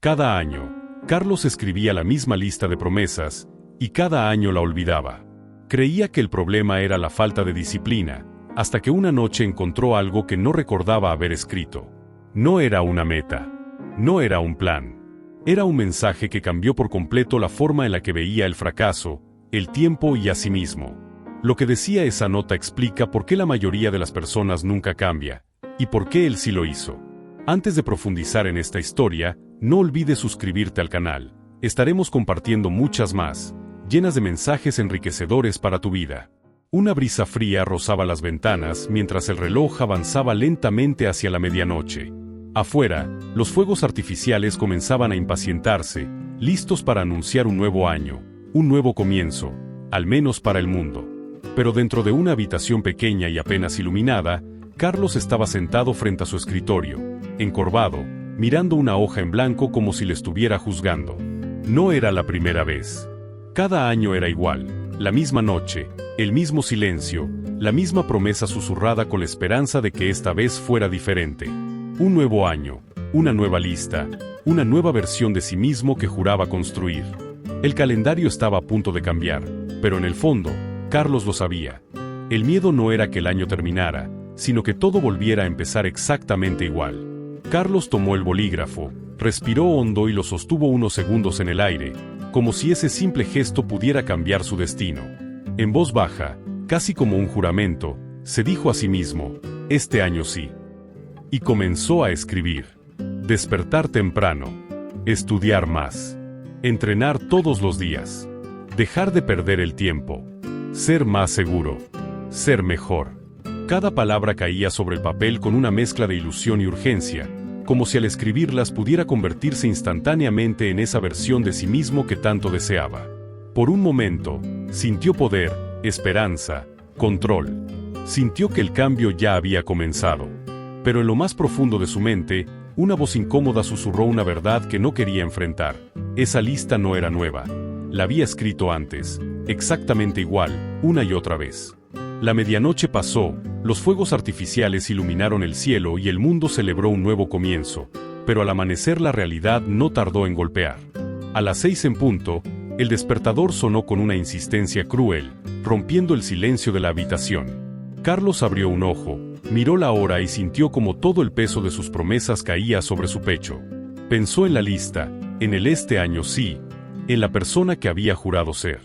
Cada año, Carlos escribía la misma lista de promesas, y cada año la olvidaba. Creía que el problema era la falta de disciplina, hasta que una noche encontró algo que no recordaba haber escrito. No era una meta. No era un plan. Era un mensaje que cambió por completo la forma en la que veía el fracaso, el tiempo y a sí mismo. Lo que decía esa nota explica por qué la mayoría de las personas nunca cambia, y por qué él sí lo hizo. Antes de profundizar en esta historia, no olvides suscribirte al canal. Estaremos compartiendo muchas más, llenas de mensajes enriquecedores para tu vida. Una brisa fría rozaba las ventanas mientras el reloj avanzaba lentamente hacia la medianoche. Afuera, los fuegos artificiales comenzaban a impacientarse, listos para anunciar un nuevo año, un nuevo comienzo, al menos para el mundo. Pero dentro de una habitación pequeña y apenas iluminada, Carlos estaba sentado frente a su escritorio, encorvado, mirando una hoja en blanco como si le estuviera juzgando. No era la primera vez. Cada año era igual, la misma noche, el mismo silencio, la misma promesa susurrada con la esperanza de que esta vez fuera diferente. Un nuevo año, una nueva lista, una nueva versión de sí mismo que juraba construir. El calendario estaba a punto de cambiar, pero en el fondo, Carlos lo sabía. El miedo no era que el año terminara, sino que todo volviera a empezar exactamente igual. Carlos tomó el bolígrafo, respiró hondo y lo sostuvo unos segundos en el aire, como si ese simple gesto pudiera cambiar su destino. En voz baja, casi como un juramento, se dijo a sí mismo, este año sí. Y comenzó a escribir. Despertar temprano. Estudiar más. Entrenar todos los días. Dejar de perder el tiempo. Ser más seguro. Ser mejor. Cada palabra caía sobre el papel con una mezcla de ilusión y urgencia, como si al escribirlas pudiera convertirse instantáneamente en esa versión de sí mismo que tanto deseaba. Por un momento, sintió poder, esperanza, control. Sintió que el cambio ya había comenzado. Pero en lo más profundo de su mente, una voz incómoda susurró una verdad que no quería enfrentar. Esa lista no era nueva. La había escrito antes, exactamente igual, una y otra vez. La medianoche pasó, los fuegos artificiales iluminaron el cielo y el mundo celebró un nuevo comienzo, pero al amanecer la realidad no tardó en golpear. A las 6 en punto, el despertador sonó con una insistencia cruel, rompiendo el silencio de la habitación. Carlos abrió un ojo, miró la hora y sintió como todo el peso de sus promesas caía sobre su pecho. Pensó en la lista, en el este año sí, en la persona que había jurado ser.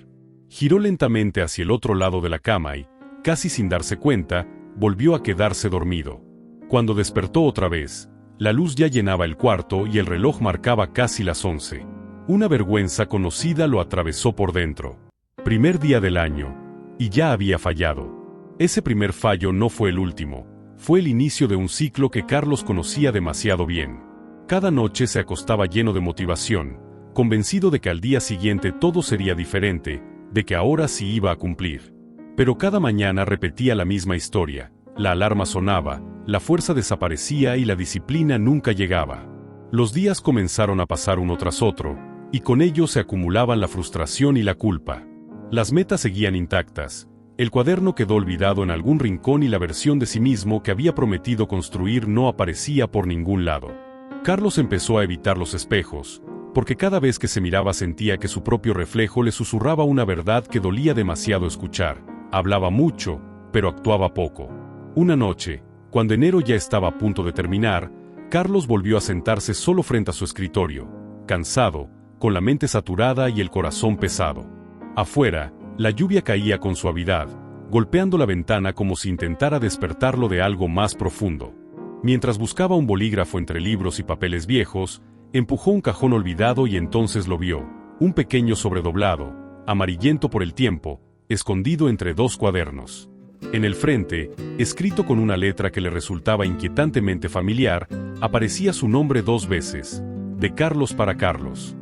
Giró lentamente hacia el otro lado de la cama y, casi sin darse cuenta, volvió a quedarse dormido. Cuando despertó otra vez, la luz ya llenaba el cuarto y el reloj marcaba casi las 11. Una vergüenza conocida lo atravesó por dentro. Primer día del año, y ya había fallado. Ese primer fallo no fue el último, fue el inicio de un ciclo que Carlos conocía demasiado bien. Cada noche se acostaba lleno de motivación, convencido de que al día siguiente todo sería diferente, de que ahora sí iba a cumplir. Pero cada mañana repetía la misma historia, la alarma sonaba, la fuerza desaparecía y la disciplina nunca llegaba. Los días comenzaron a pasar uno tras otro, y con ellos se acumulaban la frustración y la culpa. Las metas seguían intactas, el cuaderno quedó olvidado en algún rincón y la versión de sí mismo que había prometido construir no aparecía por ningún lado. Carlos empezó a evitar los espejos, porque cada vez que se miraba sentía que su propio reflejo le susurraba una verdad que dolía demasiado escuchar. Hablaba mucho, pero actuaba poco. Una noche, cuando enero ya estaba a punto de terminar, Carlos volvió a sentarse solo frente a su escritorio, cansado, con la mente saturada y el corazón pesado. Afuera, la lluvia caía con suavidad, golpeando la ventana como si intentara despertarlo de algo más profundo. Mientras buscaba un bolígrafo entre libros y papeles viejos, empujó un cajón olvidado y entonces lo vio, un pequeño sobredoblado, amarillento por el tiempo, escondido entre dos cuadernos. En el frente, escrito con una letra que le resultaba inquietantemente familiar, aparecía su nombre 2 veces, de Carlos para Carlos.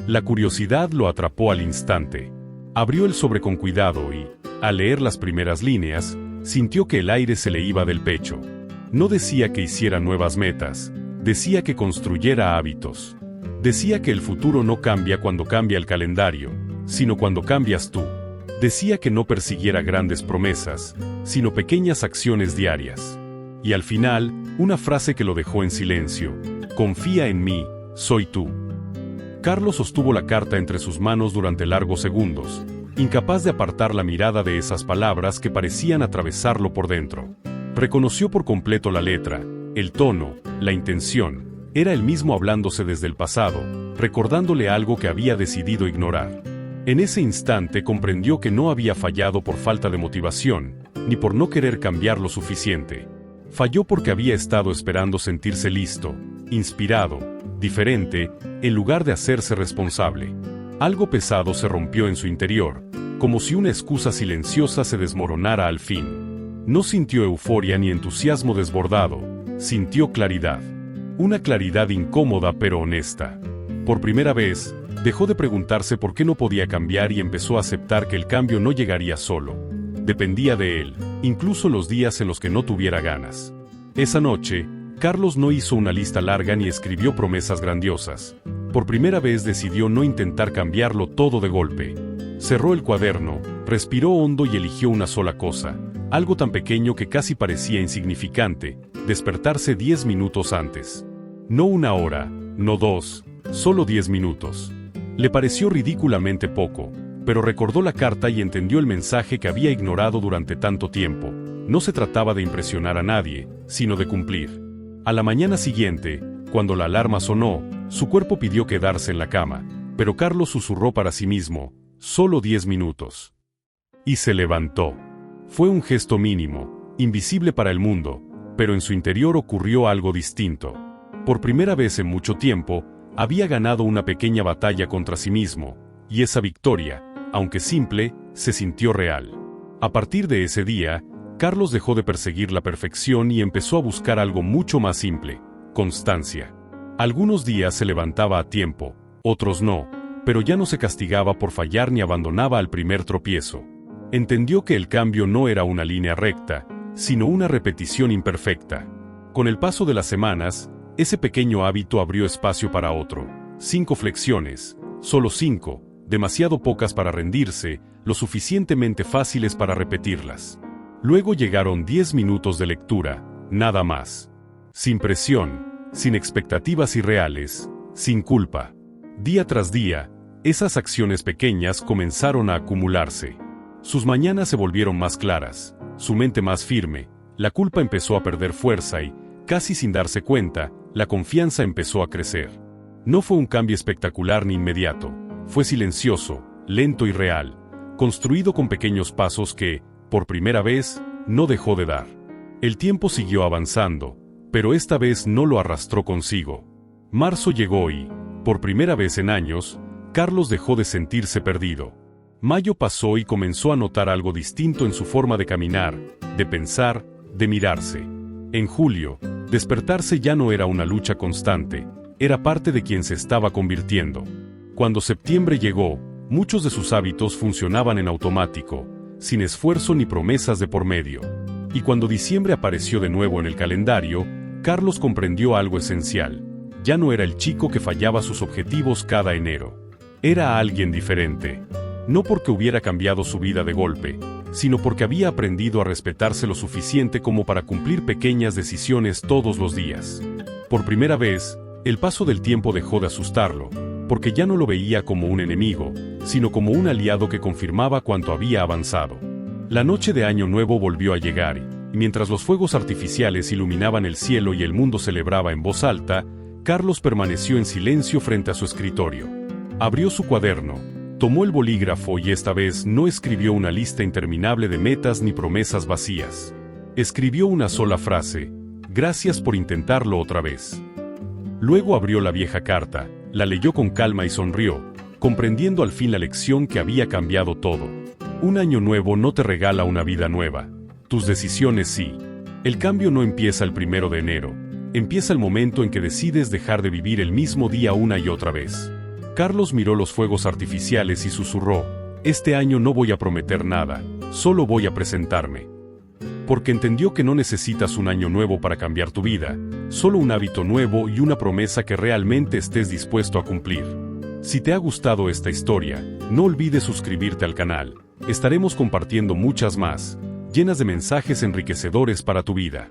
La curiosidad lo atrapó al instante. Abrió el sobre con cuidado y, al leer las primeras líneas, sintió que el aire se le iba del pecho. No decía que hiciera nuevas metas, decía que construyera hábitos. Decía que el futuro no cambia cuando cambia el calendario, sino cuando cambias tú. Decía que no persiguiera grandes promesas, sino pequeñas acciones diarias. Y al final, una frase que lo dejó en silencio: confía en mí, soy tú. Carlos sostuvo la carta entre sus manos durante largos segundos, incapaz de apartar la mirada de esas palabras que parecían atravesarlo por dentro. Reconoció por completo la letra, el tono, la intención. Era él mismo hablándose desde el pasado, recordándole algo que había decidido ignorar. En ese instante comprendió que no había fallado por falta de motivación, ni por no querer cambiar lo suficiente. Falló porque había estado esperando sentirse listo, inspirado, diferente, en lugar de hacerse responsable. Algo pesado se rompió en su interior, como si una excusa silenciosa se desmoronara al fin. No sintió euforia ni entusiasmo desbordado, sintió claridad. Una claridad incómoda pero honesta. Por primera vez, dejó de preguntarse por qué no podía cambiar y empezó a aceptar que el cambio no llegaría solo. Dependía de él, incluso los días en los que no tuviera ganas. Esa noche, Carlos no hizo una lista larga ni escribió promesas grandiosas. Por primera vez decidió no intentar cambiarlo todo de golpe. Cerró el cuaderno, respiró hondo y eligió una sola cosa, algo tan pequeño que casi parecía insignificante: despertarse 10 minutos antes. No 1 hora, no 2, solo 10 minutos. Le pareció ridículamente poco, pero recordó la carta y entendió el mensaje que había ignorado durante tanto tiempo. No se trataba de impresionar a nadie, sino de cumplir. A la mañana siguiente, cuando la alarma sonó, su cuerpo pidió quedarse en la cama, pero Carlos susurró para sí mismo: solo 10 minutos. Y se levantó. Fue un gesto mínimo, invisible para el mundo, pero en su interior ocurrió algo distinto. Por primera vez en mucho tiempo, había ganado una pequeña batalla contra sí mismo, y esa victoria, aunque simple, se sintió real. A partir de ese día, Carlos dejó de perseguir la perfección y empezó a buscar algo mucho más simple: constancia. Algunos días se levantaba a tiempo, otros no, pero ya no se castigaba por fallar ni abandonaba al primer tropiezo. Entendió que el cambio no era una línea recta, sino una repetición imperfecta. Con el paso de las semanas, ese pequeño hábito abrió espacio para otro. 5 flexiones, solo 5, demasiado pocas para rendirse, lo suficientemente fáciles para repetirlas. Luego llegaron 10 minutos de lectura, nada más. Sin presión, sin expectativas irreales, sin culpa. Día tras día, esas acciones pequeñas comenzaron a acumularse. Sus mañanas se volvieron más claras, su mente más firme, la culpa empezó a perder fuerza y, casi sin darse cuenta, la confianza empezó a crecer. No fue un cambio espectacular ni inmediato, fue silencioso, lento y real, construido con pequeños pasos que, por primera vez, no dejó de dar. El tiempo siguió avanzando, pero esta vez no lo arrastró consigo. Marzo llegó y, por primera vez en años, Carlos dejó de sentirse perdido. Mayo pasó y comenzó a notar algo distinto en su forma de caminar, de pensar, de mirarse. En julio, despertarse ya no era una lucha constante, era parte de quien se estaba convirtiendo. Cuando septiembre llegó, muchos de sus hábitos funcionaban en automático, sin esfuerzo ni promesas de por medio. Y cuando diciembre apareció de nuevo en el calendario, Carlos comprendió algo esencial. Ya no era el chico que fallaba sus objetivos cada enero. Era alguien diferente. No porque hubiera cambiado su vida de golpe, sino porque había aprendido a respetarse lo suficiente como para cumplir pequeñas decisiones todos los días. Por primera vez, el paso del tiempo dejó de asustarlo, porque ya no lo veía como un enemigo, sino como un aliado que confirmaba cuánto había avanzado. La noche de Año Nuevo volvió a llegar y, mientras los fuegos artificiales iluminaban el cielo y el mundo celebraba en voz alta, Carlos permaneció en silencio frente a su escritorio. Abrió su cuaderno, tomó el bolígrafo y esta vez no escribió una lista interminable de metas ni promesas vacías. Escribió una sola frase: gracias por intentarlo otra vez. Luego abrió la vieja carta, la leyó con calma y sonrió, comprendiendo al fin la lección que había cambiado todo. Un año nuevo no te regala una vida nueva. Tus decisiones sí. El cambio no empieza el 1 de enero. Empieza el momento en que decides dejar de vivir el mismo día una y otra vez. Carlos miró los fuegos artificiales y susurró: este año no voy a prometer nada, solo voy a presentarme. Porque entendió que no necesitas un año nuevo para cambiar tu vida, solo un hábito nuevo y una promesa que realmente estés dispuesto a cumplir. Si te ha gustado esta historia, no olvides suscribirte al canal. Estaremos compartiendo muchas más, llenas de mensajes enriquecedores para tu vida.